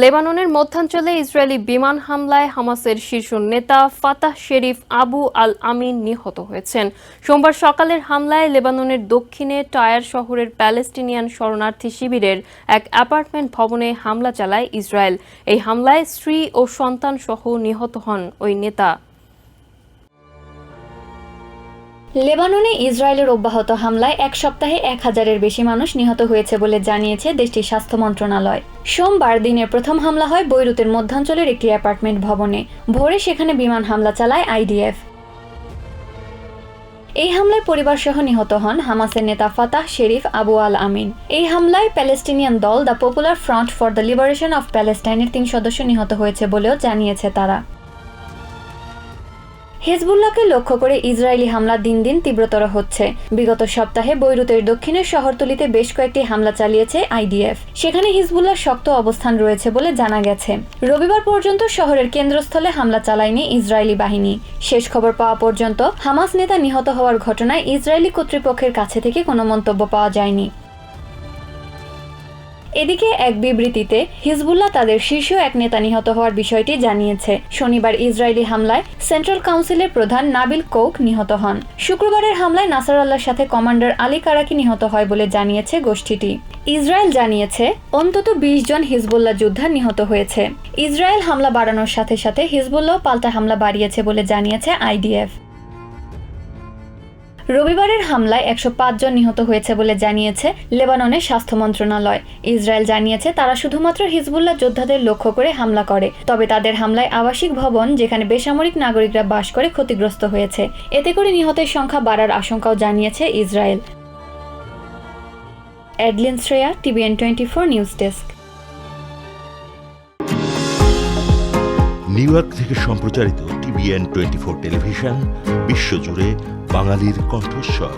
লেবাননের মধ্যাঞ্চলে ইসরায়েলি বিমান হামলায় হামাসের শীর্ষ নেতা ফাতাহ শেরিফ আবু আল আমিন নিহত হয়েছেন। সোমবার সকালের হামলায় লেবাননের দক্ষিণে টায়ার শহরের প্যালেস্টিনিয়ান শরণার্থী শিবিরের এক অ্যাপার্টমেন্ট ভবনে হামলা চালায় ইসরায়েল। এই হামলায় স্ত্রী ও সন্তান সহ নিহত হন ওই নেতা। লেবাননে ইসরায়েলের অব্যাহত হামলায় এক সপ্তাহে 1000-এর বেশি মানুষ নিহত হয়েছে বলে জানিয়েছে দেশটির স্বাস্থ্য মন্ত্রণালয়। সোমবার দিনের প্রথম হামলা হয় বৈরুতের মধ্যাঞ্চলের একটি অ্যাপার্টমেন্ট ভবনে। ভোরে সেখানে বিমান হামলা চালায় আইডিএফ। এই হামলায় পরিবারসহ নিহত হন হামাসের নেতা Fatah Sherif Abu Al Amin. এই হামলায় প্যালেস্টিনিয়ান দল the popular front for the liberation of প্যালেস্টাইনের 3 সদস্য নিহত হয়েছে বলেও জানিয়েছে তারা। হিজবুল্লাহকে লক্ষ্য করে ইসরায়েলি হামলা দিন দিন তীব্রতর হচ্ছে। বিগত সপ্তাহে বৈরুতের দক্ষিণের শহরতলিতে বেশ কয়েকটি হামলা চালিয়েছে আইডিএফ। সেখানে হিজবুল্লাহর শক্ত অবস্থান রয়েছে বলে জানা গেছে। রবিবার পর্যন্ত শহরের কেন্দ্রস্থলে হামলা চালায়নি ইসরায়েলি বাহিনী। শেষ খবর পাওয়া পর্যন্ত হামাস নেতা নিহত হওয়ার ঘটনায় ইসরায়েলি কর্তৃপক্ষের কাছে থেকে কোনো মন্তব্য পাওয়া যায়নি। এদিকে এক বিবৃতিতে হিজবুল্লাহ তাদের শীর্ষ এক নেতা নিহত হওয়ার বিষয়টি জানিয়েছে। শনিবার ইসরায়েলি হামলায় সেন্ট্রাল কাউন্সিলের প্রধান নাবিল কৌক নিহত হন। শুক্রবারের হামলায় নাসারাল্লাহর সাথে কমান্ডার আলী কারাকি নিহত হয় বলে জানিয়েছে গোষ্ঠীটি। ইসরায়েল জানিয়েছে অন্তত 20 জন হিজবুল্লাহ যোদ্ধা নিহত হয়েছে। ইসরায়েল হামলা বাড়ানোর সাথে সাথে হিজবুল্লাহ পাল্টা হামলা বাড়িয়েছে বলে জানিয়েছে আইডিএফ। রবিবারের হামলায় 105 জন নিহত হয়েছে বলে জানিয়েছে লেবাননের স্বাস্থ্য মন্ত্রণালয়। ইসরায়েল জানিয়েছে তারা শুধুমাত্র হিজবুল্লাহ যোদ্ধাদের লক্ষ্য করে হামলা করে, তবে তাদের হামলায় আবাসিক ভবন যেখানে বেসামরিক নাগরিকরা বাস করে ক্ষতিগ্রস্ত হয়েছে। এতে করে নিহতের সংখ্যা বাড়ার আশঙ্কাও জানিয়েছে Israel. Edlin Shreya, TVN 24 news desk. New York থেকে সম্প্রচারিত TVN 24 টেলিভিশন বিশ্বজুড়ে বাঙালির কণ্ঠস্বর।